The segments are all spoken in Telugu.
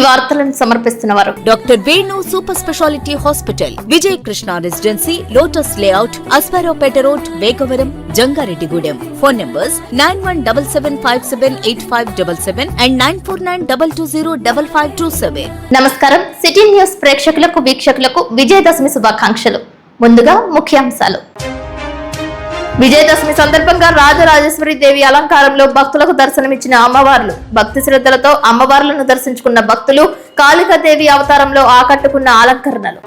వార్తలను సమర్పిస్తున్నవారు doctor Venu super speciality hospital, Vijaya Krishna residency, lotus layout, Aswaraopeta road, Vegavaram, Jangareddygudem. Phone numbers 9177578577 and 9492205527. నమస్కారం. సిటీ న్యూస్ ప్రేక్షకులకు, వీక్షకులకు విజయదశమి శుభాకాంక్షలు. ముందుగా ముఖ్యాంశాలు. విజయదశమి సందర్భంగా రాజరాజేశ్వరి దేవి అలంకారంలో భక్తులకు దర్శనమిచ్చిన అమ్మవార్లు. భక్తి శ్రద్ధలతో అమ్మవార్లను దర్శించుకున్న భక్తులు కాళికాదేవి అవతారంలో ఆకట్టుకున్న అలంకరణలు.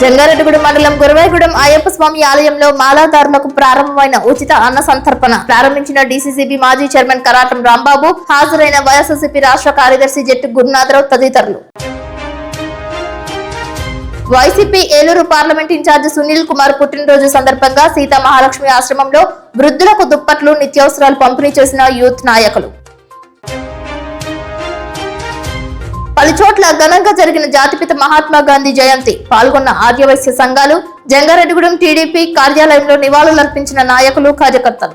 జంగారెడ్డిగూడెం మండలం గురవాయిగూడెం అయ్యప్ప స్వామి ఆలయంలో మాలాదారులకు ప్రారంభమైన ఉచిత అన్న సంతర్పణ ప్రారంభించిన డీసీసీబీ మాజీ చైర్మన్ కరాటం రాంబాబు, హాజరైన వైఎస్ఆర్సీపీ రాష్ట్ర కార్యదర్శి జట్టు గురునాథరావు తదితరులు. వైసీపీ ఏలూరు పార్లమెంట్ ఇన్ఛార్జి సునీల్ కుమార్ పుట్టినరోజు సందర్భంగా సీతా మహాలక్ష్మి ఆశ్రమంలో వృద్ధులకు దుప్పట్లు, నిత్యావసరాలు పంపిణీ చేసిన యూత్ నాయకులు. పలుచోట్ల ఘనంగా జరిగిన జాతిపిత మహాత్మా గాంధీ జయంతి పాల్గొన్న ఆర్యవైశ్య సంఘాలు. జంగారెడ్డిగూడెం టీడీపీ కార్యాలయంలో నివాళులర్పించిన నాయకులు, కార్యకర్తలు.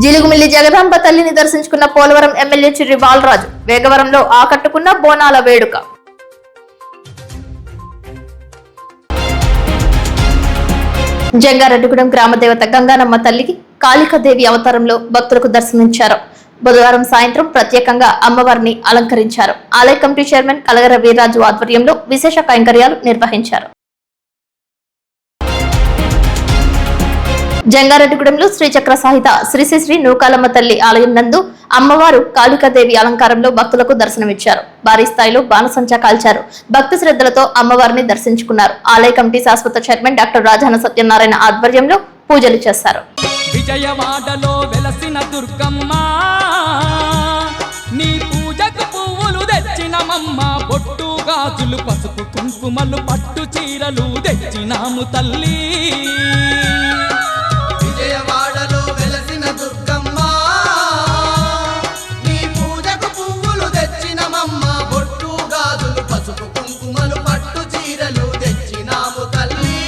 జిలుగుమిల్లి జగదాంబ తల్లిని దర్శించుకున్న పోలవరం ఎమ్మెల్యే చిర్రి బాలరాజు. వేగవరంలో ఆకట్టుకున్న బోనాల వేడుక. జంగారెడ్డిగూడెం గ్రామ దేవత గంగానమ్మ తల్లికి కాళికాదేవి అవతారంలో భక్తులకు దర్శనమిచ్చారు. బుధవారం సాయంత్రం ప్రత్యేకంగా అమ్మవారిని అలంకరించారు. ఆలయ కమిటీ చైర్మన్ కలగర వీర్రాజు ఆధ్వర్యంలో విశేష కైంకర్యాలు నిర్వహించారు. జంగారెడ్డిగూడెంలో శ్రీచక్ర సాహిత శ్రీ శ్రీ నూకాలమ్మ తల్లి ఆలయం నందు అమ్మవారు కాళికాదేవి అలంకారంలో భక్తులకు దర్శనమిచ్చారు. భారీ స్థాయిలో బాణసంచా కాల్చారు. భక్తి శ్రద్ధలతో అమ్మవారిని దర్శించుకున్నారు. ఆలయ కమిటీ శాశ్వత చైర్మన్ డాక్టర్ రాజాన సత్యనారాయణ ఆధ్వర్యంలో పూజలు చేశారు. విజయవాడలో వెలసిన దుర్గమ్మ, నీ పూజకు పువ్వులు తెచ్చినమమ్మ, బొట్టు గాజులు, పసుపు కుంకుమలు, పట్టు చీరలు తెచ్చినాము తల్లి. విజయవాడలో వెలసిన దుర్గమ్మ, నీ పూజకు పువ్వులు తెచ్చినమమ్మ, బొట్టు గాజులు, పసుపు కుంకుమలు, పట్టు చీరలు తెచ్చినాము తల్లి.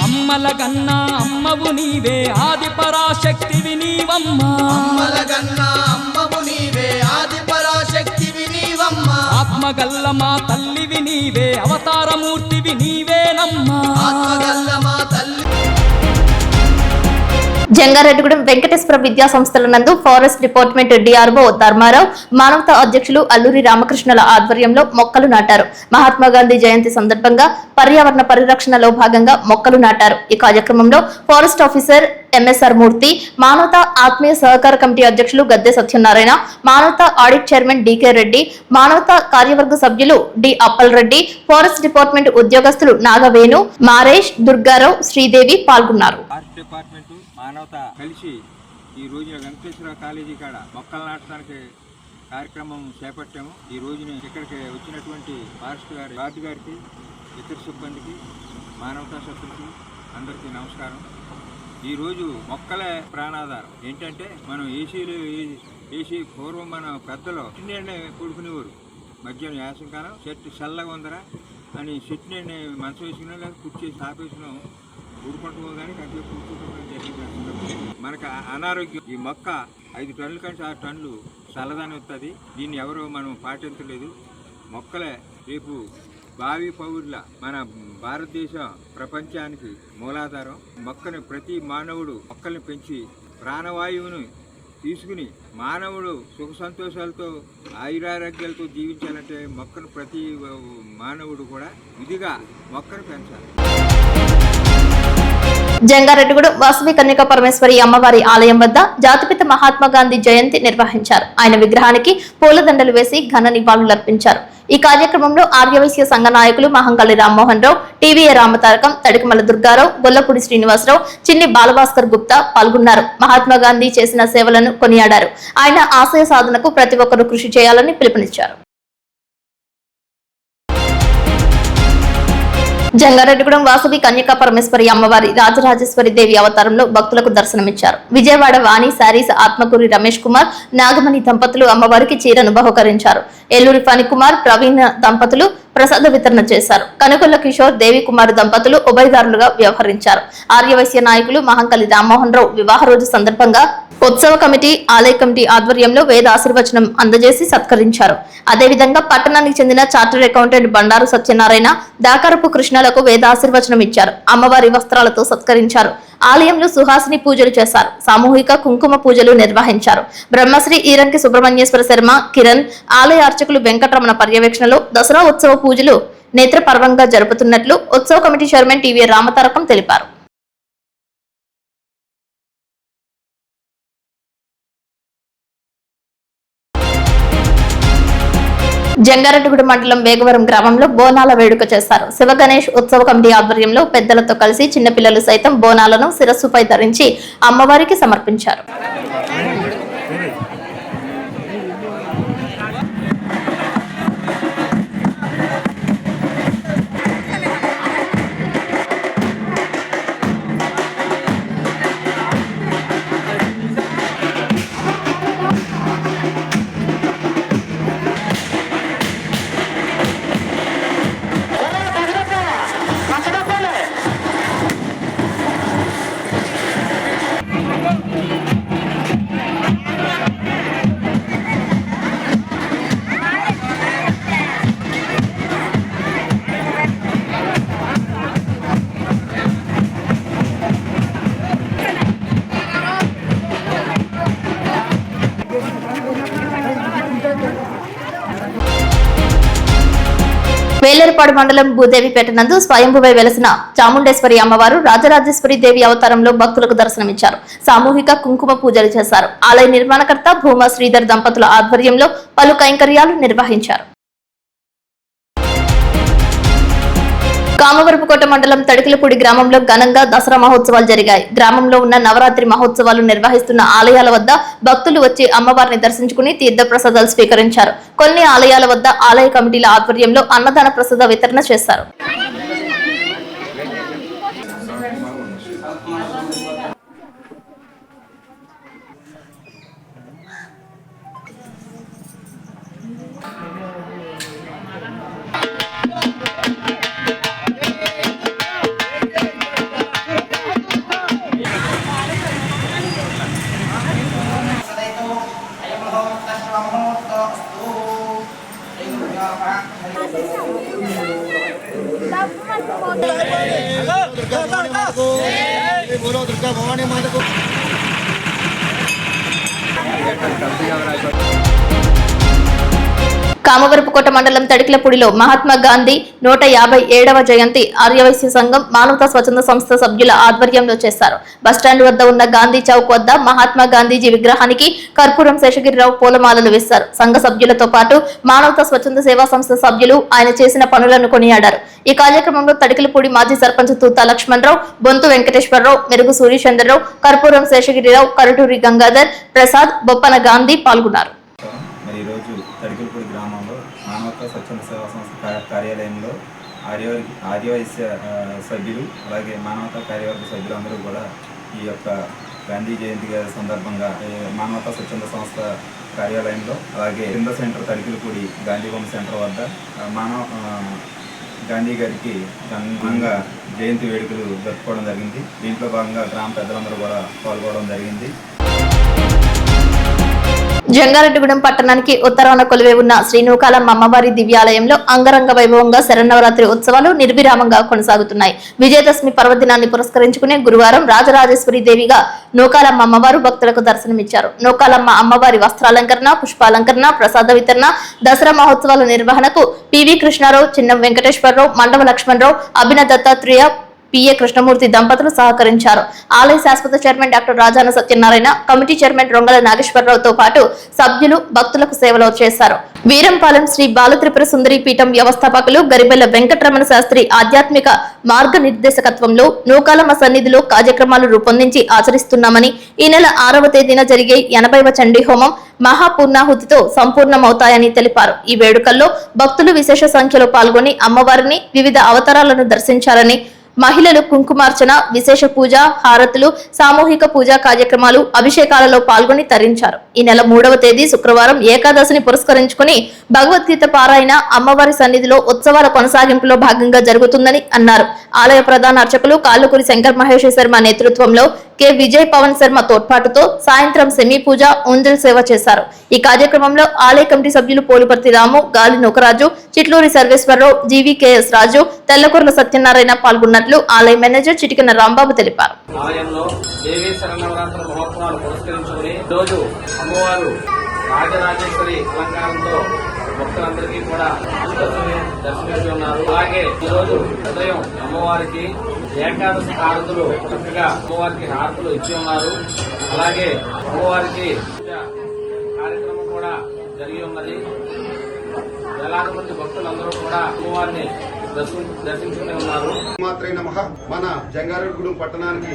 అమ్మల గన్నా అమ్మవు నీవే, ఆది పరాశక్తివి నీవమ్మ. అమ్మల గన్నా అమ్మవు నీవే, ఆది పరాశక్తివి నీవమ్మ. ఆత్మగల్ల మా తల్లివి నీవే, అవతారమూర్తివి నీవేనమ్మా. ఆత్మగల్ల మా తల్లి. జంగారెడ్డిగూడెం వెంకటేశ్వర విద్యా సంస్థల నందు ఫారెస్ట్ డిపార్ట్మెంట్ డిఆర్ఓ ధర్మారావు, మానవతా అధ్యక్షులు అల్లూరి రామకృష్ణల ఆధ్వర్యంలో మొక్కలు నాటారు. మహాత్మా గాంధీ జయంతి సందర్భంగా పర్యావరణ పరిరక్షణలో భాగంగా మొక్కలు నాటారు. ఈ కార్యక్రమంలో ఫారెస్ట్ ఆఫీసర్ ఎంఎస్ఆర్ మూర్తి, మానవతా ఆత్మీయ సహకార కమిటీ అధ్యక్షులు గద్దె సత్యనారాయణ, మానవతా audit chairman decay Reddy, Manavatha కార్యవర్గ సభ్యులు D Appal Reddy, forest department ఉద్యోగస్తులు నాగవేణు, మారేష్, దుర్గారావు, శ్రీదేవి పాల్గొన్నారు. మానవత కలిసి ఈ రోజున వెంకటేశ్వర కాలేజీ కాడ మొక్కలు నాటడానికి కార్యక్రమం చేపట్టాము. ఈ రోజున ఇక్కడికి వచ్చినటువంటి ఫారెస్ట్ గార్డు గారికి, ఇతర సిబ్బందికి, మానవతా శక్తులకి అందరికీ నమస్కారం. ఈరోజు మొక్కలే ప్రాణాధారం. ఏంటంటే మనం ఏసీ పూర్వం మన పెద్దలు చెట్టు కొడుకునేవారు. మధ్యాహ్నం యాసంకాలం చెట్టు చల్లగా ఉందరా అని చెట్టు మంచం వేసుకున్నా లేదా కుర్చేసి ఆపేసినాం, ఊరుకుంటున్నాం కానీ కంటే కూర్చుంటున్నాం జరిగింది. మనకు అనారోగ్యం. ఈ మొక్క 5 టన్నుల కంటే 6 టన్నులు చల్లదాని వస్తుంది. దీన్ని ఎవరో మనం పాటించలేదు. మొక్కలే రేపు భావి పౌరుల మన భారతదేశం ప్రపంచానికి మూలాధారం. మొక్కని ప్రతి మానవుడు మొక్కల్ని పెంచి ప్రాణవాయువును తీసుకుని మానవుడు సుఖ సంతోషాలతో ఆయురారోగ్యాలతో జీవించాలంటే మొక్కను ప్రతి మానవుడు కూడా విధిగా మొక్కను పెంచాలి. జంగారెడ్డిగూడెం వాసవి కన్యకా పరమేశ్వరి అమ్మవారి ఆలయం వద్ద జాతిపిత మహాత్మా గాంధీ జయంతి నిర్వహించారు. ఆయన విగ్రహానికి పూలదండలు వేసి ఘన నివాళులర్పించారు. ఈ కార్యక్రమంలో ఆర్యవైశ్య సంఘ నాయకులు మహంకాళి రామ్మోహన్ రావు, టీవీఏ రామతారకం, తడికమల దుర్గారావు, గొల్లపూడి శ్రీనివాసరావు, చిన్ని బాలభాస్కర్ గుప్తా పాల్గొన్నారు. మహాత్మా గాంధీ చేసిన సేవలను కొనియాడారు. ఆయన ఆశయ సాధనకు ప్రతి ఒక్కరూ కృషి చేయాలని పిలుపునిచ్చారు. జంగారెడ్డిగూడెం వాసవి కన్యకా పరమేశ్వరి అమ్మవారి రాజరాజేశ్వరి దేవి అవతారంలో భక్తులకు దర్శనమిచ్చారు. విజయవాడ వాణి శారీస్ ఆత్మకూరి రమేష్ కుమార్, నాగమణి దంపతులు అమ్మవారికి చీరను బహుకరించారు. ఏలూరి ఫణికుమార్, ప్రవీణ్ దంపతులు ప్రసాద వితరణ చేశారు. కనుకొల్ల కిషోర్, దేవి కుమార్ దంపతులు ఉభయదారులుగా వ్యవహరించారు. ఆర్యవైశ్య నాయకులు మహంకలి రామ్మోహన్ రావు వివాహ రోజు సందర్భంగా ఉత్సవ కమిటీ, ఆలయ కమిటీ ఆధ్వర్యంలో వేద ఆశీర్వచనం అందజేసి సత్కరించారు. అదేవిధంగా పట్టణానికి చెందిన చార్టర్డ్ అకౌంటెంట్ బండారు సత్యనారాయణ, దాకారపు కృష్ణలకు వేద ఆశీర్వచనం ఇచ్చారు. అమ్మవారి వస్త్రాలతో సత్కరించారు. ఆలయంలో సుహాసిని పూజలు చేశారు. సామూహిక కుంకుమ పూజలు నిర్వహించారు. బ్రహ్మశ్రీ ఈరంకి సుబ్రహ్మణ్యేశ్వర శర్మ, కిరణ్, ఆలయ అర్చకులు వెంకటరమణ పర్యవేక్షణలో దసరా ఉత్సవ పూజలు నేత్రపర్వంగా జరుపుతున్నట్లు ఉత్సవ కమిటీ చైర్మన్ టీవీ రామతారకం తెలిపారు. జంగారెడ్డిగూడ మండలం వేగవరం గ్రామంలో బోనాల వేడుక చేశారు. శివ గణేష్ ఉత్సవ కమిటీ ఆధ్వర్యంలో పెద్దలతో కలిసి చిన్నపిల్లలు సైతం బోనాలను శిరస్సుపై ధరించి అమ్మవారికి సమర్పించారు. వేలేరుపాడు మండలం భూదేవిపేట నందు స్వయంభువై వెలసిన చాముండేశ్వరి అమ్మవారు రాజరాజేశ్వరి దేవి అవతారంలో భక్తులకు దర్శనమిచ్చారు. సామూహిక కుంకుమ పూజలు చేశారు. ఆలయ నిర్మాణకర్త భూమా శ్రీధర్ దంపతుల ఆధ్వర్యంలో పలు కైంకర్యాలు నిర్వహించారు. కామవరపుకోట మండలం తడికిలపూడి గ్రామంలో ఘనంగా దసరా మహోత్సవాలు జరిగాయి. గ్రామంలో ఉన్న నవరాత్రి మహోత్సవాలు నిర్వహిస్తున్న ఆలయాల వద్ద భక్తులు వచ్చి అమ్మవారిని దర్శించుకుని తీర్థ ప్రసాదాలు స్వీకరించారు. కొన్ని ఆలయాల వద్ద ఆలయ కమిటీల ఆధ్వర్యంలో అన్నదాన ప్రసాద వితరణ చేశారు. बोलो दुर्गा भवानी माता को కామవరపుకోట మండలం తడికిలపూడిలో మహాత్మా గాంధీ 157వ జయంతి ఆర్యవైశ్య సంఘం మానవతా స్వచ్ఛంద సంస్థ సభ్యుల ఆధ్వర్యంలో చేశారు. బస్టాండ్ వద్ద ఉన్న గాంధీ చౌక్ వద్ద మహాత్మా గాంధీజీ విగ్రహానికి కర్పూరం శేషగిరిరావు పూలమాలలు వేశారు. సంఘ సభ్యులతో పాటు మానవతా స్వచ్ఛంద సేవా సంస్థ సభ్యులు ఆయన చేసిన పనులను కొనియాడారు. ఈ కార్యక్రమంలో తడికిలపూడి మాజీ సర్పంచ్ తూతా లక్ష్మణరావు, బొంతు వెంకటేశ్వరరావు, మెరుగు సూర్యచంద్రరావు, కర్పూరం శేషగిరిరావు, కరటూరి గంగాధర్ ప్రసాద్, బొప్పన గాంధీ పాల్గొన్నారు. ఈరోజు తడికిలపూడి గ్రామంలో మానవతా స్వచ్ఛంద సేవా సంస్థ కార్యాలయంలో ఆర్యవైశ్య సభ్యులు అలాగే మానవతా కార్యవర్గ సభ్యులు అందరూ కూడా ఈ యొక్క గాంధీ జయంతి సందర్భంగా మానవతా స్వచ్ఛంద సంస్థ కార్యాలయంలో అలాగే కింద centre Thadikalapudi Gandhi home centre వద్ద గాంధీ గారికి ఘనంగా జయంతి వేడుకలు జరుపుకోవడం జరిగింది. దీంట్లో భాగంగా గ్రామ పెద్దలందరూ కూడా పాల్గొనడం జరిగింది. జంగారెడ్డిగూడెం పట్టణానికి ఉత్తరాన కొలువై ఉన్న శ్రీ నూకాలమ్మ అమ్మవారి దివ్యాలయంలో అంగరంగ వైభవంగా శరన్నవరాత్రి ఉత్సవాలు నిర్విరామంగా కొనసాగుతున్నాయి. విజయదశమి పర్వదినాన్ని పురస్కరించుకుని గురువారం రాజరాజేశ్వరి దేవిగా నూకాలమ్మ అమ్మవారు భక్తులకు దర్శనమిచ్చారు. నూకాలమ్మ అమ్మవారి వస్త్రాలంకరణ, పుష్పాలంకరణ, ప్రసాద వితరణ, దసరా మహోత్సవాల నిర్వహణకు పివి కృష్ణారావు, చిన్నం వెంకటేశ్వరరావు, మండవ లక్ష్మణరావు, అభిన దత్తాత్రేయ, పిఏ కృష్ణమూర్తి దంపతులు సహకరించారు. ఆలయ శాశ్వత chairman doctor Rajana Satyanarayana, committee chairman Rongala నాగేశ్వరరావుతో పాటు సభ్యులు భక్తులకు సేవలు చేశారు. వీరంపాలెం శ్రీ బాలత్రిపుర సుందరి పీఠం వ్యవస్థాపకులు గరిబెల్ల వెంకటరమణ శాస్త్రి ఆధ్యాత్మిక మార్గ నిర్దేశకత్వంలో నూకాలమ్మ సన్నిధిలో కార్యక్రమాలు రూపొందించి ఆచరిస్తున్నామని, ఈ నెల 6వ తేదీన జరిగే 80వ చండీ హోమం మహాపూర్ణాహుతితో సంపూర్ణమవుతాయని తెలిపారు. ఈ వేడుకల్లో భక్తులు విశేష సంఖ్యలో పాల్గొని అమ్మవారిని వివిధ అవతారాలను దర్శించాలని, మహిళలు కుంకుమార్చన, విశేష పూజ, హారతులు, సామూహిక పూజా కార్యక్రమాలు, అభిషేకాలలో పాల్గొని తరించారు. ఈ నెల 3వ తేదీ శుక్రవారం ఏకాదశిని పురస్కరించుకుని భగవద్గీత పారాయణ అమ్మవారి సన్నిధిలో ఉత్సవాల కొనసాగింపులో భాగంగా జరుగుతుందని అన్నారు. ఆలయ ప్రధాన అర్చకులు కాళ్ళకూరి శంకర్ మహేష్ శర్మ నేతృత్వంలో కె విజయ్ పవన్ శర్మ తోడ్పాటుతో సాయంత్రం సెమీ పూజ, ఉంజల్ సేవ చేశారు. ఈ కార్యక్రమంలో ఆలయ కమిటీ సభ్యులు పోలుపర్తి రాము, గాలి నొకరాజు, చిట్లూరి సర్వేశ్వరరావు, జీవీకేఎస్ రాజు, తెల్లకూర్ల సత్యనారాయణ పాల్గొన్నట్లు ఆలయ మేనేజర్ చిటికన రాంబాబు తెలిపారు. ఆలయంలో దేవీ శరన్నవరాత్రుల మహోత్సవాలు పురస్కరించుకుని రోజు అమ్మవారు రాజరాజేశ్వరి అలంకారంతో భక్తులందరికీ కూడా దర్శనమిస్తూ ఉన్నారు. అలాగే ఈ రోజు ఉదయం అమ్మవారికి ఏకాదశి హారతులు చక్కగా అమ్మవారికి హారతులు ఇచ్చి ఉన్నారు. అలాగే అమ్మవారికి కార్యక్రమం కూడా జరిగి ఉన్నది. వేలాది మంది భక్తులందరూ కూడా అమ్మవారిని దర్శించుకుని ఉన్నారు. మాత్రమే నమః. మన జంగారెడ్డిగూడెం పట్టణానికి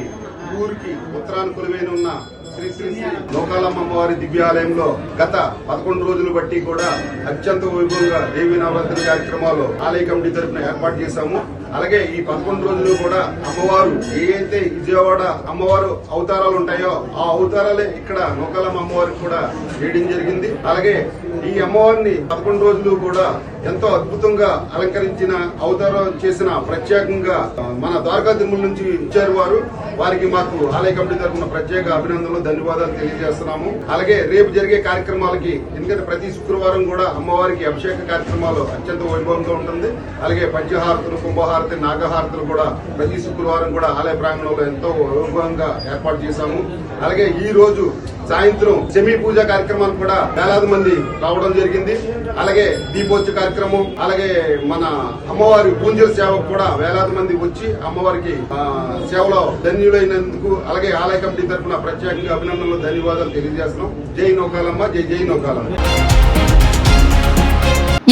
ఊరికి ఉత్తరానుకూలమైన ఉన్న శ్రీ శ్రీ శ్రీ లోకాలమ్మ అమ్మవారి దివ్యాలయంలో గత 11 రోజులు బట్టి కూడా అత్యంత వైభవంగా దేవీ నవరాత్రి కార్యక్రమాలు ఆలయ కమిటీ తరఫున ఏర్పాటు చేశాము. అలాగే ఈ 11 రోజులు కూడా అమ్మవారు ఏదైతే విజయవాడ అమ్మవారు అవతారాలు ఉంటాయో ఆ అవతారాలే ఇక్కడ లోకాలమ్మ అమ్మవారికి కూడా చేయడం జరిగింది. అలాగే ఈ అమ్మవారిని 11 రోజులు కూడా ఎంతో అద్భుతంగా అలంకరించిన అవతారం చేసిన ప్రత్యేకంగా మన ద్వారకా తిరుమల నుంచి ఇచ్చారు వారు. వారికి మాకు ఆలయ కమిటీ తరఫున ప్రత్యేక అభినందనలు, ధన్యవాదాలు తెలియజేస్తున్నాము. అలాగే రేపు జరిగే కార్యక్రమాలకి, ఎందుకంటే ప్రతి శుక్రవారం కూడా అమ్మవారికి అభిషేక కార్యక్రమాలు అత్యంత వైభవంగా ఉంటుంది. అలాగే పంచహారతులు, కుంభహారతి, నాగహారతులు కూడా ప్రతి శుక్రవారం కూడా ఆలయ ప్రాంగణంలో ఎంతో వైభవంగా ఏర్పాటు చేశాము. అలాగే ఈ రోజు సాయంత్రం సెమీ పూజ కార్యక్రమానికి కూడా వేలాది మంది రావడం జరిగింది. అలాగే దీపోత్సవ కార్యక్రమం, అలాగే మన అమ్మవారి పూంజల సేవకు కూడా వేలాది మంది వచ్చి అమ్మవారికి సేవలో ధన్యులైనందుకు అలాగే ఆలయ కమిటీ తరఫున ప్రత్యేకంగా అభినందనలు, ధన్యవాదాలు తెలియజేస్తున్నాం. జై నౌకాలమ్మ, జై జై నౌకాలమ్మ.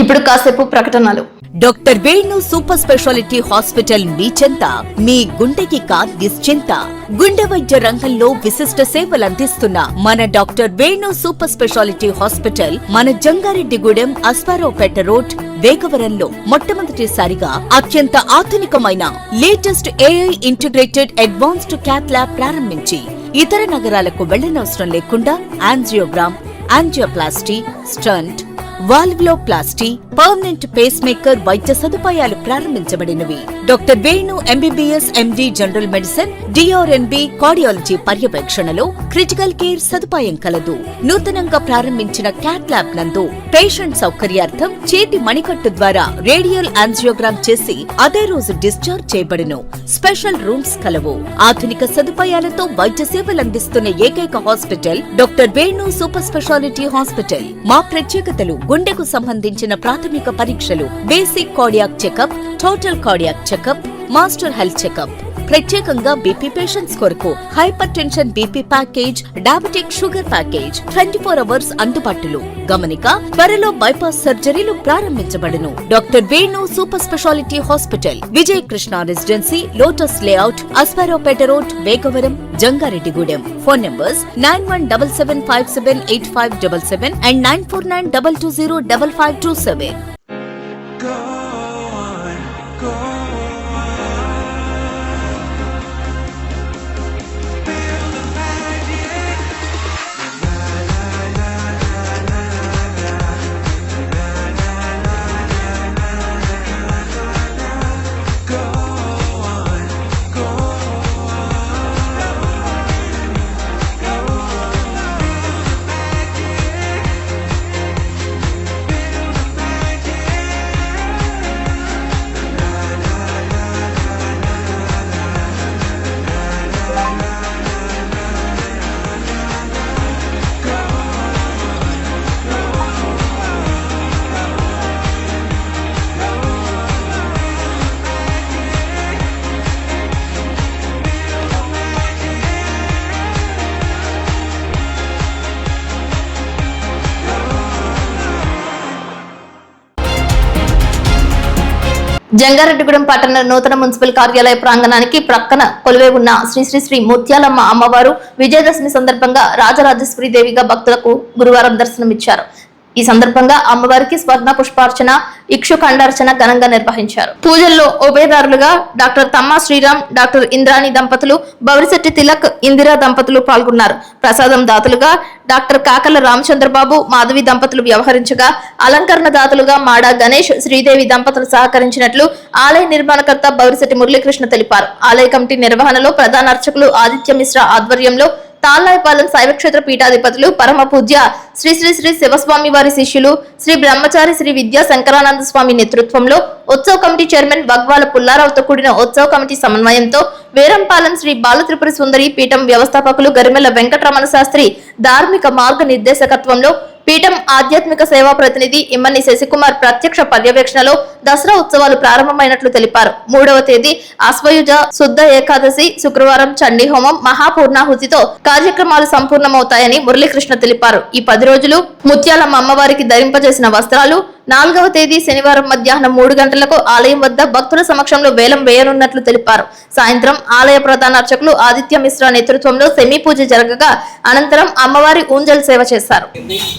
ఇప్పుడు కాసేపు ప్రకటనలు. Doctor Venu super speciality hospital మీ చెంత, మీ గుండెకి నిశ్చింత. గుండె వైద్య రంగంలో విశిష్ట సేవలందిస్తున్న మన doctor Venu super speciality hospital మన జంగారెడ్డిగూడెం అస్పారావుపేట రోడ్, వేగవరంలో మొట్టమొదటిసారిగా అత్యంత ఆధునికమైన latest AI integrated advanced cath lab ప్రారంభించి ఇతర నగరాలకు వెళ్లనవసరం లేకుండా angiogram, angioplasty, stent, valvuloplasty, permanent pacemaker వైద్య సదుపాయాలు ప్రారంభించబడినవి. Doctor Venu MBBS MD general medicine, DrNB cardiology పర్యవేక్షణలో క్రిటికల్ కేర్ సదుపాయం కలదు. నూతనంగా ప్రారంభించిన క్యాత్ ల్యాబ్ నందు పేషెంట్ సౌకర్యార్థం చేతి మణికట్టు ద్వారా రేడియల్ యాంజియోగ్రామ్ చేసి అదే రోజు డిశ్చార్జ్ చేయబడును. స్పెషల్ రూమ్స్ కలవు. ఆధునిక సదుపాయాలతో వైద్య సేవలందిస్తున్న ఏకైక hospital doctor Venu super speciality hospital. మా ప్రత్యేకతలు: గుండెకు సంబంధించిన ప్రాథమిక పరీక్షలు, basic cardiac checkup, total cardiac checkup, master health checkup. ప్రత్యేకంగా బీపీ పేషెంట్స్ కొరకు hypertension BP package, diabetic sugar package 24 hours అందుబాటులో. గమనిక: త్వరలో బైపాస్ సర్జరీలు ప్రారంభించబడును. Doctor Venu super speciality hospital, Vijaya Krishna residency, lotus layout, Aswaraopeta road, Vegavaram, Jangareddygudem. Phone numbers 9177578577 and 9492205527. Jangareddygudem పట్టణ నూతన మున్సిపల్ కార్యాలయ ప్రాంగణానికి ప్రక్కన కొలువై ఉన్న శ్రీ శ్రీ శ్రీ ముత్యాలమ్మ అమ్మవారు విజయదశమి సందర్భంగా రాజరాజేశ్వరి దేవిగా భక్తులకు గురువారం దర్శనమిచ్చారు. ఈ సందర్భంగా అమ్మవారికి స్వర్ణ పుష్పార్చన, ఇక్షుఖండార్చన ఘనంగా నిర్వహించారు. పూజల్లో ఉభయదారులుగా డాక్టర్ తమ్మా శ్రీరామ్, డాక్టర్ ఇంద్రాణి దంపతులు, బౌరిశెట్టి తిలక్, ఇందిరా దంపతులు పాల్గొన్నారు. ప్రసాదం దాతలుగా డాక్టర్ కాకల రామచంద్రబాబు, మాధవి దంపతులు వ్యవహరించగా, అలంకరణ దాతలుగా మాడా గణేష్, శ్రీదేవి దంపతులు సహకరించినట్లు ఆలయ నిర్మాణకర్త బౌరిశెట్టి మురళీకృష్ణ తెలిపారు. ఆలయ కమిటీ నిర్వహణలో ప్రధాన అర్చకులు ఆదిత్య మిశ్రా ఆధ్వర్యంలో తాళ్లాయపాలెం శైవక్షేత్ర పీఠాధిపతులు పరమ పూజ్య శ్రీ శ్రీ శ్రీ శివస్వామి వారి శిష్యులు శ్రీ బ్రహ్మచారి శ్రీ విద్యా శంకరానంద స్వామి నేతృత్వంలో ఉత్సవ కమిటీ చైర్మన్ బగ్వాల పుల్లారావుతో కూడిన ఉత్సవ కమిటీ సమన్వయంతో వేరంపాలెం శ్రీ బాలత్రిపుర సుందరి పీఠం వ్యవస్థాపకులు గరిమెల్ల వెంకటరమణ శాస్త్రి ధార్మిక మార్గ నిర్దేశకత్వంలో పీఠం ఆధ్యాత్మిక సేవా ప్రతినిధి ఇమ్మని శశికుమార్ ప్రత్యక్ష పర్యవేక్షణలో దసరా ఉత్సవాలు ప్రారంభమైనట్లు తెలిపారు. 3వ తేదీ అశ్వయుజ శుద్ధ ఏకాదశి శుక్రవారం చండీ హోమం మహాపూర్ణాహుతితో కార్యక్రమాలు సంపూర్ణమవుతాయని మురళీకృష్ణ తెలిపారు. ఈ 10 రోజులు ముత్యాలమ్మ అమ్మవారికి ధరింపజేసిన వస్త్రాలు 4వ తేదీ శనివారం మధ్యాహ్నం 3 గంటలకు ఆలయం వద్ద భక్తుల సమక్షంలో వేలం వేయనున్నట్లు తెలిపారు. సాయంత్రం ఆలయ ప్రధాన అర్చకులు ఆదిత్య మిశ్రా నేతృత్వంలో సెమీ పూజ జరగగా అనంతరం అమ్మవారి ఊంజల్ సేవ చేశారు.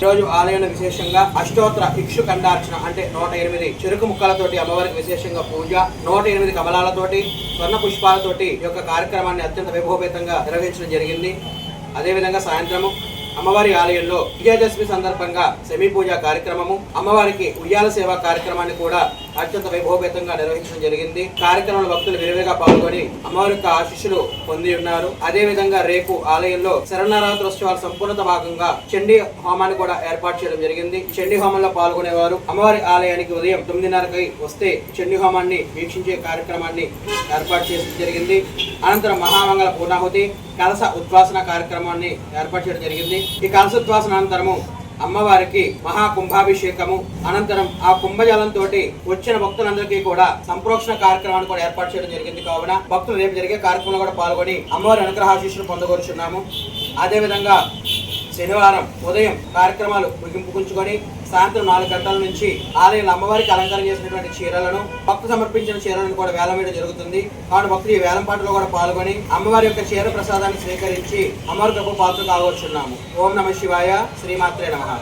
రోజు ఆలయంలో విశేషంగా అష్టోత్తర ఇక్షు ఖండార్చన అంటే 108 చెరుకు ముక్కలతోటి అమ్మవారికి విశేషంగా పూజ, 108 కమలాలతోటి స్వర్ణ పుష్పాలతోటి ఈ యొక్క కార్యక్రమాన్ని అత్యంత వైభవపేతంగా నిర్వహించడం జరిగింది. అదేవిధంగా సాయంత్రము అమ్మవారి ఆలయంలో విజయదశమి సందర్భంగా సెమీ పూజ కార్యక్రమము, అమ్మవారికి ఉయ్యాల సేవ కార్యక్రమాన్ని కూడా అత్యంత వైభవపేతంగా నిర్వహించడం జరిగింది. కార్యక్రమంలో భక్తులు విరివిగా పాల్గొని అమ్మవారి యొక్క ఆశీస్సులు పొంది ఉన్నారు. అదే విధంగా రేపు ఆలయంలో శరన్నవరాత్రోత్సవాల సంపూర్ణత భాగంగా చండీ హోమాన్ని కూడా ఏర్పాటు చేయడం జరిగింది. చండీ హోమంలో పాల్గొనేవారు అమ్మవారి ఆలయానికి ఉదయం 9:30కి వస్తే చండీ హోమాన్ని వీక్షించే కార్యక్రమాన్ని ఏర్పాటు చేయడం జరిగింది. అనంతరం మహామంగళ పూర్ణాహుతి, కలశ ఉద్వాసన కార్యక్రమాన్ని ఏర్పాటు చేయడం జరిగింది. ఈ కలశ ఉద్వాసన అనంతరము అమ్మవారికి మహాకుంభాభిషేకము, అనంతరం ఆ కుంభజలంతో వచ్చిన భక్తులందరికీ కూడా సంప్రోక్షణ కార్యక్రమాన్ని కూడా ఏర్పాటు చేయడం జరిగింది. కావున భక్తులు రేపు జరిగే కార్యక్రమంలో కూడా పాల్గొని అమ్మవారి అనుగ్రహాశీస్సులు పొందగోరుచున్నాము. అదేవిధంగా శనివారం ఉదయం కార్యక్రమాలు ముగింపుకుంచుకొని సాయంత్రం 4 గంటల నుంచి ఆలయంలో అమ్మవారికి అలంకరణ చేసినటువంటి చీరలను, భక్తులు సమర్పించిన చీరలను కూడా వేలం వేయడం జరుగుతుంది. కాబట్టి భక్తులు ఈ వేలం పాటలో కూడా పాల్గొని అమ్మవారి యొక్క చీర ప్రసాదాన్ని స్వీకరించి అమ్మవారి గొప్ప పాత్ర కావచ్చున్నాము. ఓం నమః శివాయ, శ్రీమాత్రే నమః.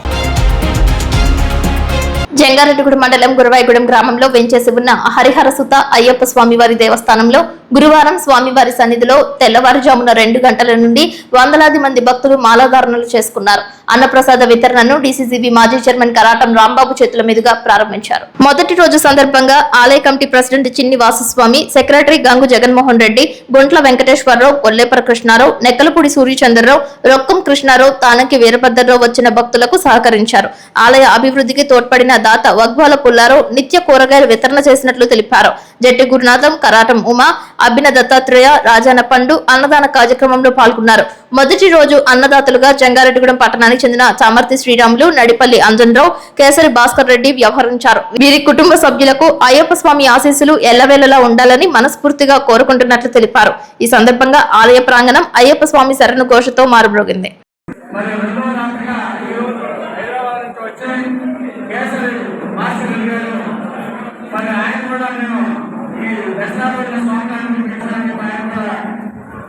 జంగారెడ్డిగూడెం మండలం గురవాయిగూడెం గ్రామంలో వెంచేసి ఉన్న హరిహర సుత అయ్యప్ప స్వామివారి దేవస్థానంలో గురువారం స్వామివారి సన్నిధిలో తెల్లవారుజామున 2 గంటల నుండి వందలాది మంది భక్తులు మాలాధారణలు చేసుకున్నారు. అన్నప్రసాద వితరణను డీసీసీబీ మాజీ చైర్మన్ కరాటం రాంబాబు చేతుల మీదుగా ప్రారంభించారు. మొదటి రోజు సందర్భంగా ఆలయ కమిటీ ప్రెసిడెంట్ చిన్ని వాసుస్వామి, సెక్రటరీ గంగు జగన్మోహన్ రెడ్డి, గుంట్ల వెంకటేశ్వరరావు, కొల్లేపర కృష్ణారావు, నెక్కలపూడి సూర్యచంద్రరావు, రొక్కం కృష్ణారావు, తానంకి వీరభద్రరావు వచ్చిన భక్తులకు సహకరించారు. ఆలయ అభివృద్ధికి తోడ్పడిన దాత వగ్వాల పుల్లారావు నిత్య కూరగాయలు వితరణ చేసినట్లు తెలిపారు. జట్టి గురునాథం, కరాటం ఉమా, అభిన దత్తాత్రేయ, రాజాన పండు అన్నదాన కార్యక్రమంలో పాల్గొన్నారు. మొదటి రోజు అన్నదాతలుగా జంగారెడ్డిగూడెం పట్టణానికి చెందిన చామర్తి శ్రీరాములు, నడిపల్లి అంజన్రావు, కేసరి భాస్కర్ రెడ్డి వ్యవహరించారు. వీరి కుటుంబ సభ్యులకు అయ్యప్ప స్వామి ఆశీస్సులు ఎల్లవేళలా ఉండాలని మనస్ఫూర్తిగా కోరుకుంటున్నట్లు తెలిపారు. ఈ సందర్భంగా ఆలయ ప్రాంగణం అయ్యప్ప స్వామి శరణు ఘోషతో మారుమ్రోగింది.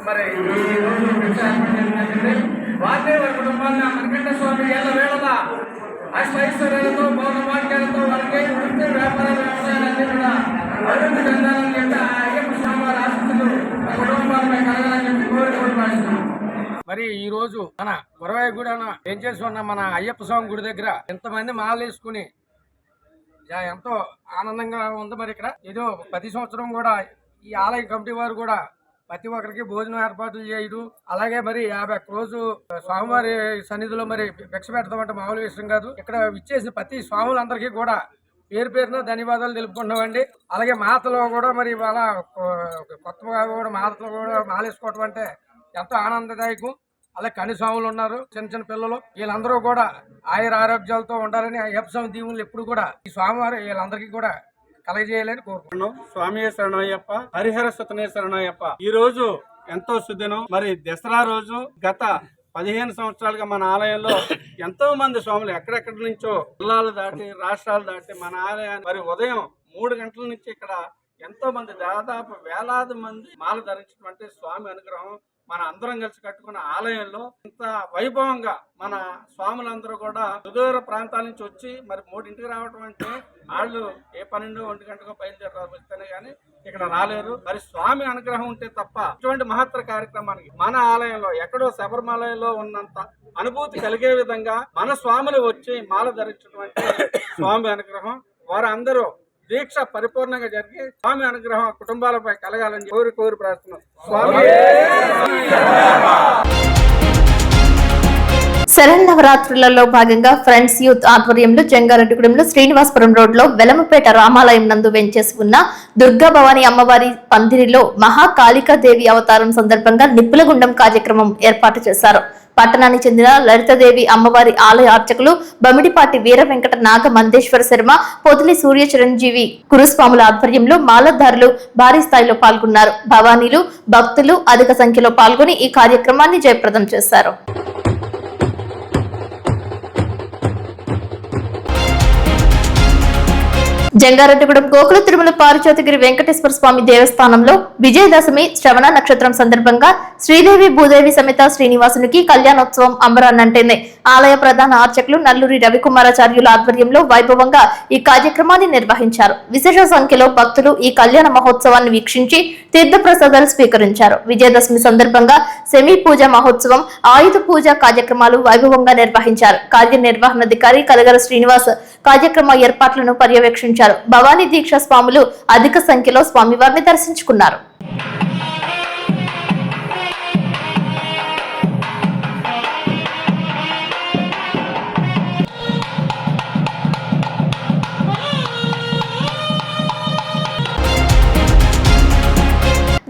మరి ఈ రోజు వారి కుటుంబాన్ని మనకంట స్వామి ఏళ్ళ వేళలా అష్టైశ్వర్యాలతో పౌర్ణమాక్యాలతో వాళ్ళకి వృత్తి వ్యాపార వ్యవసాయాలన్నీ కూడా అభివృద్ధి చెందాలని చెప్పి ఆ అయ్యప్ప స్వామి వారి ఆశీస్సులు ఆ కుటుంబాలపై కలగాలని చెప్పి కోరుకుంటున్నాం. మరి ఈ రోజు మన గురవాయిగూడెం ఏం చేసి ఉన్న మన అయ్యప్ప స్వామి గుడి దగ్గర ఎంతమంది మాలేసుకుని ఎంతో ఆనందంగా ఉంది. మరి ఇక్కడ ఏదో 10 సంవత్సరం కూడా ఈ ఆలయ కమిటీ వారు కూడా ప్రతి ఒక్కరికి భోజనం ఏర్పాట్లు చేయడం, అలాగే మరి 50 రోజు స్వామివారి సన్నిధిలో మరి భిక్ష పెడతామంటే మామూలు విషయం కాదు. ఇక్కడ ఇచ్చేసి ప్రతి స్వాములందరికీ కూడా పేరు పేరున ధన్యవాదాలు తెలుపుకుంటున్నామండి. అలాగే మాతలో కూడా మరి ఇవాళ కొత్తగా కూడా మాతలో కూడా మాలేసుకోవటం అంటే ఎంతో ఆనందదాయకం. అలాగే కని స్వాములు ఉన్నారు, చిన్న చిన్న పిల్లలు, వీళ్ళందరూ కూడా ఆయుర ఆరోగ్యాలతో ఉండాలని అయ్యప్ప స్వామి దీవులు ఎప్పుడు కూడా ఈ స్వామివారు వీళ్ళందరికీ కూడా కలగజేయాలని కోరుకుంటున్నాం. స్వామి శరణయ్యప్ప, హరిహర సుతనే శరణయ్యప్ప. ఈ రోజు ఎంతో సుదినం. మరి దసరా రోజు గత 15 సంవత్సరాలుగా మన ఆలయంలో ఎంతో మంది స్వాములు ఎక్కడెక్కడి నుంచో జిల్లాలు దాటి రాష్ట్రాలు దాటి మన ఆలయాన్ని మరి ఉదయం 3 గంటల నుంచి ఇక్కడ ఎంతో మంది దాదాపు వేలాది మంది మాల ధరించినటువంటి స్వామి అనుగ్రహం మన అందరం కలిసి కట్టుకున్న ఆలయంలో ఇంత వైభవంగా మన స్వాములందరూ కూడా సుదూర ప్రాంతాల నుంచి వచ్చి మరి 3ంటికి రావడం అంటే వాళ్ళు ఏ 12, 1 గంటకు బయలుదేరారు వస్తేనే కానీ ఇక్కడ రాలేరు. మరి స్వామి అనుగ్రహం ఉంటే తప్ప ఇటువంటి మహత్తర కార్యక్రమానికి మన ఆలయంలో ఎక్కడో శబరిమలలో ఉన్నంత అనుభూతి కలిగే విధంగా మన స్వాములు వచ్చి మాల ధరించడం అంటే స్వామి అనుగ్రహం. వారందరూ దీక్ష పరిపూర్ణంగా జరిగి స్వామి అనుగ్రహం కుటుంబాలపై కలగాలని కోరి ప్రార్థన. స్వామి శరన్నవరాత్రులలో భాగంగా ఫ్రెండ్స్ యూత్ ఆధ్వర్యంలో జంగారెడ్డిగూడెంలో శ్రీనివాసపురం రోడ్లో వెలమపేట రామాలయం నందు వెంచేసి ఉన్న దుర్గా భవానీ అమ్మవారి పందిరిలో మహాకాళికాదేవి అవతారం సందర్భంగా నిప్పులగుండం కార్యక్రమం ఏర్పాటు చేశారు. పట్టణానికి చెందిన లలితాదేవి అమ్మవారి ఆలయ అర్చకులు బమిడిపాటి వీర వెంకట నాగ మందేశ్వర శర్మ, పొదిలి సూర్య చిరంజీవి గురుస్వాముల ఆధ్వర్యంలో మాలధారులు భారీ స్థాయిలో పాల్గొన్నారు. భవానీలు, భక్తులు అధిక సంఖ్యలో పాల్గొని ఈ కార్యక్రమాన్ని జయప్రదం చేశారు. జంగారెడ్డిగూడెం గోకుల తిరుమల పారిజాతగిరి వెంకటేశ్వర స్వామి దేవస్థానంలో విజయదశమి శ్రవణ నక్షత్రం సందర్భంగా శ్రీదేవి భూదేవి సమేత శ్రీనివాసునికి కళ్యాణోత్సవం అంబరాన్నంటేనే. ఆలయ ప్రధాన అర్చకులు నల్లూరి రవికుమారాచార్యుల ఆధ్వర్యంలో వైభవంగా ఈ కార్యక్రమాన్ని నిర్వహించారు. విశేష సంఖ్యలో భక్తులు ఈ కళ్యాణ మహోత్సవాన్ని వీక్షించి తీర్థప్రసాదాలు స్వీకరించారు. విజయదశమి సందర్భంగా సెమీ పూజ మహోత్సవం, ఆయుధ పూజ కార్యక్రమాలు వైభవంగా నిర్వహించారు. కార్యనిర్వహణాధికారి కలగర శ్రీనివాస్ కార్యక్రమ ఏర్పాట్లను పర్యవేక్షించారు. భవానీ దీక్ష స్వాములు అధిక సంఖ్యలో స్వామివారిని దర్శించుకున్నారు.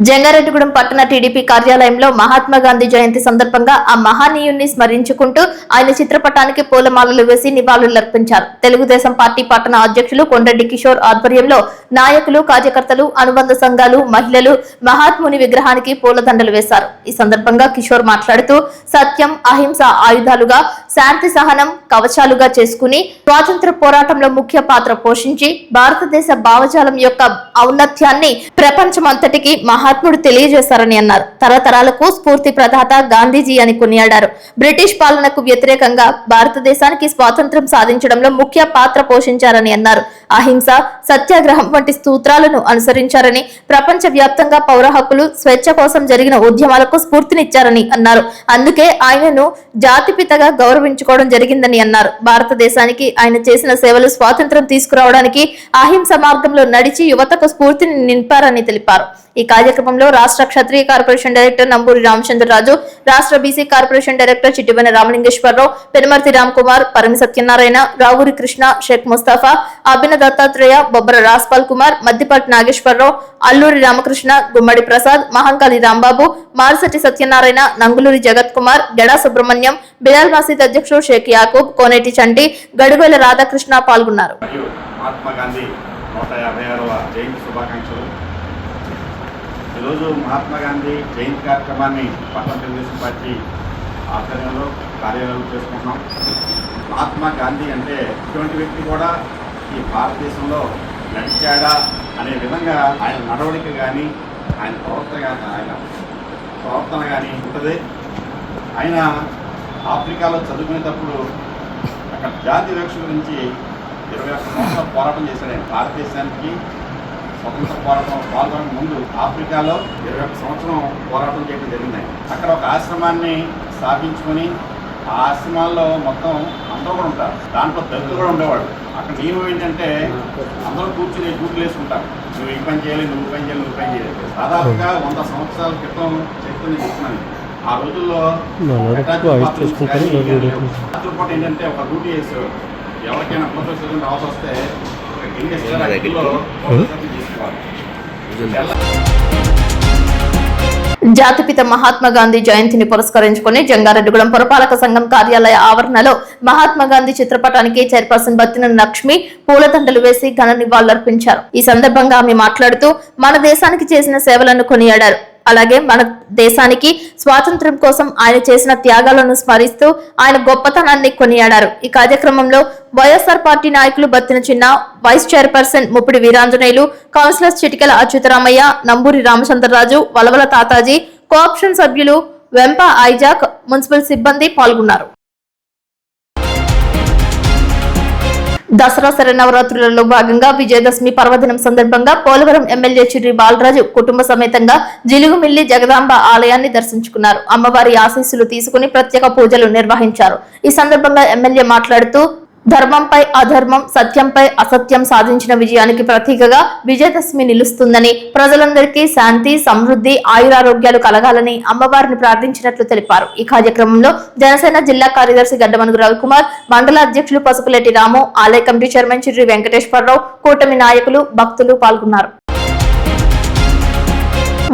జంగారెడ్డిగూడెం పట్టణ టీడీపీ కార్యాలయంలో మహాత్మా గాంధీ జయంతి సందర్భంగా ఆ మహనీయుణ్ణి స్మరించుకుంటూ ఆయన చిత్రపటానికి పూలమాలలు వేసి నివాళులర్పించారు. తెలుగుదేశం పార్టీ పట్టణ అధ్యక్షులు కొండరెడ్డి కిషోర్ ఆధ్వర్యంలో నాయకులు, కార్యకర్తలు, అనుబంధ సంఘాలు, మహిళలు మహాత్ముని విగ్రహానికి పూలదండలు వేశారు. ఈ సందర్భంగా కిషోర్ మాట్లాడుతూ సత్యం, అహింస ఆయుధాలుగా, శాంతి సహనం కవచాలుగా చేసుకుని స్వాతంత్ర పోరాటంలో ముఖ్య పాత్ర పోషించి భారతదేశ భావజాలం యొక్క ఔన్నత్యాన్ని ప్రపంచమంతటికి మహాత్ముడు తెలియజేశారని అన్నారు. తరతరాలకు స్ఫూర్తి ప్రదాత గాంధీజీ అని కొనియాడారు. బ్రిటిష్ పాలనకు వ్యతిరేకంగా భారతదేశానికి స్వాతంత్ర్యం సాధించడంలో ముఖ్య పాత్ర పోషించారని అన్నారు. అహింస, సత్యాగ్రహం వంటి సూత్రాలను అనుసరించారని, ప్రపంచ వ్యాప్తంగా పౌర హక్కులు, స్వేచ్ఛ కోసం జరిగిన ఉద్యమాలకు స్ఫూర్తినిచ్చారని అన్నారు. అందుకే ఆయనను జాతిపితగా గౌరవించుకోవడం జరిగిందని అన్నారు. భారతదేశానికి ఆయన చేసిన సేవలు స్వాతంత్ర్యం తీసుకురావడానికి అహింస మార్గంలో నడిచి యువతకు స్ఫూర్తిని నింపారని తెలిపారు. ఈ కార్యక్రమంలో రాష్ట్ర క్షత్రియ కార్పొరేషన్ డైరెక్టర్ నంబూరి రామచంద్రరాజు, రాష్ట్ర BC corporation director Chittibena Ramalingeswararao, Penumarthi Ram Kumar, Parami Satyanarayana, Ravuri Krishna, Sheikh Mustafa, Abhina Dattatreya, Bobbara Raspal Kumar, Maddipati Nageswararao, Alluri Ramakrishna, గుమ్మడి ప్రసాద్, మహంకాళి రాంబాబు, మారిశెట్టి సత్యనారాయణ, నంగులూరి జగత్ కుమార్, గడా సుబ్రహ్మణ్యం, బిలాల్ మసీద్ అధ్యక్షుడు షేక్ యాకూబ్, కోనేటి చంటి, గడుగోల రాధాకృష్ణ పాల్గొన్నారు. ఈరోజు మహాత్మా గాంధీ జయంతి కార్యక్రమాన్ని పట్టణ తెలుగుదేశం పార్టీ ఆధ్వర్యంలో కార్యాలయాలు చేసుకుంటున్నాం. మహాత్మా గాంధీ అంటే ఇటువంటి వ్యక్తి కూడా ఈ భారతదేశంలో నడిచాడా అనే విధంగా ఆయన నడవడిక కానీ, ఆయన ప్రవర్తన కానీ ఉంటుంది. ఆయన ఆఫ్రికాలో చదువుకునేటప్పుడు అక్కడ జాతి వివక్ష గురించి 21 సంవత్సరాలు పోరాటం చేశాడు. ఆయన భారతదేశానికి స్వతంత్ర పోరాటం పాల్గొనక ముందు ఆఫ్రికాలో 21 సంవత్సరం పోరాటం చేయడం జరిగింది. అక్కడ ఒక ఆశ్రమాన్ని స్థాపించుకొని ఆ ఆశ్రమాల్లో మొత్తం అందరూ కూడా ఉంటారు. దాంట్లో దళితులు కూడా ఉండేవాడు. అక్కడ నియమం ఏంటంటే అందరూ కూర్చుని డ్యూటీలు వేసుకుంటారు. నువ్వు ఈ పని చేయాలి, నువ్వు పని చేయాలి, నువ్వు పని చేయాలి. దాదాపుగా 100 సంవత్సరాల క్రితం చెప్తుంది చెప్తున్నాను. ఆ రోజుల్లో రాత్రిపూట ఏంటంటే ఒక డ్యూటీ వేసేవాడు. ఎవరికైనా ఫోటో సెషన్ రావాల్సి వస్తే జాతిపిత మహాత్మా గాంధీ జయంతిని పురస్కరించుకుని జంగారెడ్డిగూడెం పురపాలక సంఘం కార్యాలయ ఆవరణలో మహాత్మా గాంధీ చిత్రపటానికి చైర్పర్సన్ బత్తిన లక్ష్మి పూలదండలు వేసి ఘన నివాళులర్పించారు. ఈ సందర్భంగా ఆమె మాట్లాడుతూ మన దేశానికి చేసిన సేవలను కొనియాడారు. అలాగే మన దేశానికి స్వాతంత్ర్యం కోసం ఆయన చేసిన త్యాగాలను స్మరిస్తూ ఆయన గొప్పతనాన్ని కొనియాడారు. ఈ కార్యక్రమంలో వైఎస్ఆర్ పార్టీ నాయకులు Battina Chinna, vice chairperson Muppidi Veeranjaneyulu, councillors Chitikela Achyutaramayya, Namburi Ramachandraraju, Valavala Tataji, co-option సభ్యులు వెంప ఐజాక్, మున్సిపల్ సిబ్బంది పాల్గొన్నారు. దసరా శరన్నవరాత్రులలో భాగంగా విజయదశమి పర్వదినం సందర్భంగా పోలవరం ఎమ్మెల్యే చిర్రి బాలరాజు కుటుంబ సమేతంగా జిలుగుమిల్లి జగదాంబ ఆలయాన్ని దర్శించుకున్నారు. అమ్మవారి ఆశీస్సులు తీసుకుని ప్రత్యేక పూజలు నిర్వహించారు. ఈ సందర్భంగా ఎమ్మెల్యే మాట్లాడుతూ ధర్మంపై అధర్మం, సత్యంపై అసత్యం సాధించిన విజయానికి ప్రతీకగా విజయదశమి నిలుస్తుందని, ప్రజలందరికీ శాంతి, సమృద్ధి, ఆయురారోగ్యాలు కలగాలని అమ్మవారిని ప్రార్థించినట్లు తెలిపారు. ఈ కార్యక్రమంలో జనసేన జిల్లా కార్యదర్శి గడ్డమనుగు రవికుమార్, మండల అధ్యక్షులు పసుపులేటి రాము, ఆలయ కమిటీ చైర్మన్ చిర్రి వెంకటేశ్వరరావు, కూటమి నాయకులు, భక్తులు పాల్గొన్నారు.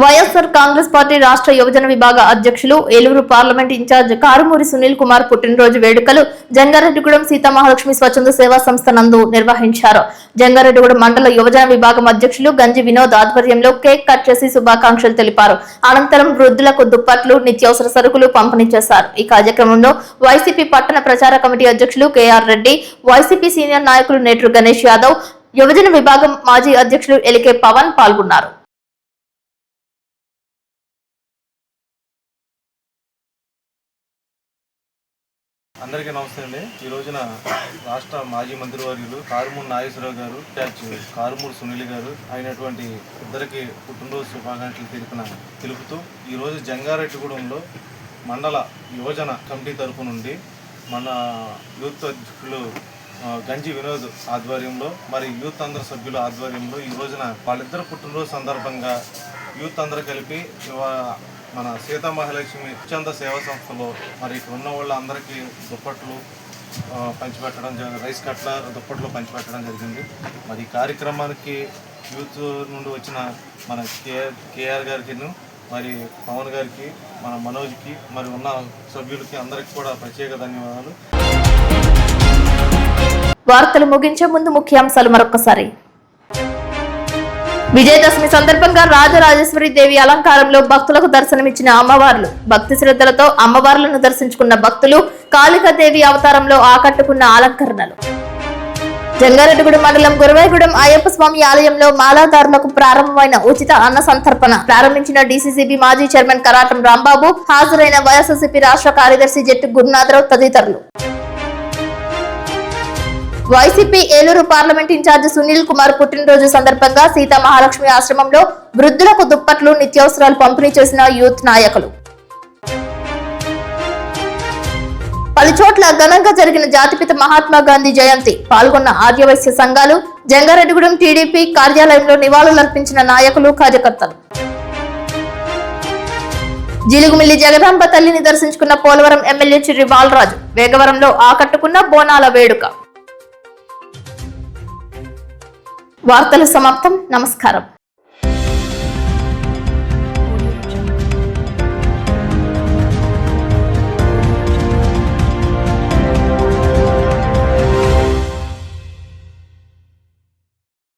వైఎస్ఆర్ కాంగ్రెస్ పార్టీ రాష్ట్ర యువజన విభాగ అధ్యక్షులు, ఏలూరు పార్లమెంట్ ఇన్ఛార్జ్ కారుమూరి సునీల్ కుమార్ పుట్టినరోజు వేడుకలు జంగారెడ్డిగూడెం సీతామహాలక్ష్మి స్వచ్ఛంద సేవా సంస్థ నందు నిర్వహించారు. జంగారెడ్డిగూడెం మండల యువజన విభాగం అధ్యక్షులు గంజి వినోద్ ఆధ్వర్యంలో కేక్ కట్ చేసి శుభాకాంక్షలు తెలిపారు. అనంతరం వృద్ధులకు దుప్పట్లు, నిత్యావసర సరుకులు పంపిణీ చేశారు. ఈ కార్యక్రమంలో వైసీపీ పట్టణ ప్రచార కమిటీ అధ్యక్షులు కేఆర్ రెడ్డి, వైసీపీ సీనియర్ నాయకులు నేట్రు గణేష్ యాదవ్, యువజన విభాగం మాజీ అధ్యక్షులు ఎలికే పవన్ పాల్గొన్నారు. అందరికీ నమస్తే అండి. ఈ రోజున రాష్ట్ర మాజీ మంత్రివర్యులు కారుమూరి నాగేశ్వరరావు గారు, ఇన్ఛార్జ్ కారుమూరి సునీల్ గారు అయినటువంటి ఇద్దరికి పుట్టినరోజు శుభాకాంక్షలు తెలుపుతూ ఈరోజు జంగారెడ్డిగూడెంలో మండల యువజన కమిటీ తరఫు నుండి మన యూత్ అధ్యక్షులు గంజి వినోద్ ఆధ్వర్యంలో మరి యూత్ అందరి సభ్యుల ఆధ్వర్యంలో ఈ రోజున వాళ్ళిద్దరు పుట్టినరోజు సందర్భంగా యూత్ అందరూ కలిపి మన సీతామహాలక్ష్మి స్వచ్ఛంద సేవా సంస్థలో మరి ఇక్కడ ఉన్న వాళ్ళందరికీ దుప్పట్లు పంచిపెట్టడం రైస్ కట్ల దుప్పట్లు పంచిపెట్టడం జరిగింది. మరి ఈ కార్యక్రమానికి యూత్ నుండి వచ్చిన మన కేఆర్ గారికి, మరి పవన్ గారికి, మన మనోజ్కి, మరి ఉన్న సభ్యులకి అందరికీ కూడా ప్రత్యేక ధన్యవాదాలు. వార్తలు ముగించే ముందు ముఖ్యాంశాలు మరొకసారి. విజయదశమి సందర్భంగా రాజరాజేశ్వరి దేవి అలంకారంలో భక్తులకు దర్శనమిచ్చిన అమ్మవార్లు. భక్తి శ్రద్ధలతో అమ్మవార్లను దర్శించుకున్న భక్తులు కాళికాదేవి అవతారంలో ఆకట్టుకున్న అలంకరణలు. జంగారెడ్డిగూడెం మండలం గురవాయిగూడెం అయ్యప్ప స్వామి ఆలయంలో మాలాదారులకు ప్రారంభమైన ఉచిత అన్న సంతర్పణ ప్రారంభించిన డీసీసీబీ మాజీ చైర్మన్ కరాటం రాంబాబు, హాజరైన వైఎస్ఆర్సీపీ రాష్ట్ర కార్యదర్శి జట్టు గురునాథరావు తదితరులు. వైసీపీ ఏలూరు పార్లమెంట్ ఇన్ఛార్జ్ సునీల్ కుమార్ పుట్టినరోజు సందర్భంగా సీతామహాలక్ష్మి ఆశ్రమంలో వృద్ధులకు దుప్పట్లు, నిత్యావసరాలు పంపిణీ చేసిన యూత్ నాయకులు. పలుచోట్ల ఘనంగా జరిగిన జాతిపిత మహాత్మా గాంధీ జయంతి పాల్గొన్న ఆర్యవైశ్య సంఘాలు. జంగారెడ్డిగూడెం టీడీపీ కార్యాలయంలో నివాళులర్పించిన నాయకులు, కార్యకర్తలు. జిలుగుమిల్లి జగదాంబ తల్లిని దర్శించుకున్న పోలవరం ఎమ్మెల్యే చిర్రి బాలరాజు. వేగవరంలో ఆకట్టుకున్న బోనాల వేడుక. వార్తలు సమాప్తం. నమస్కారం.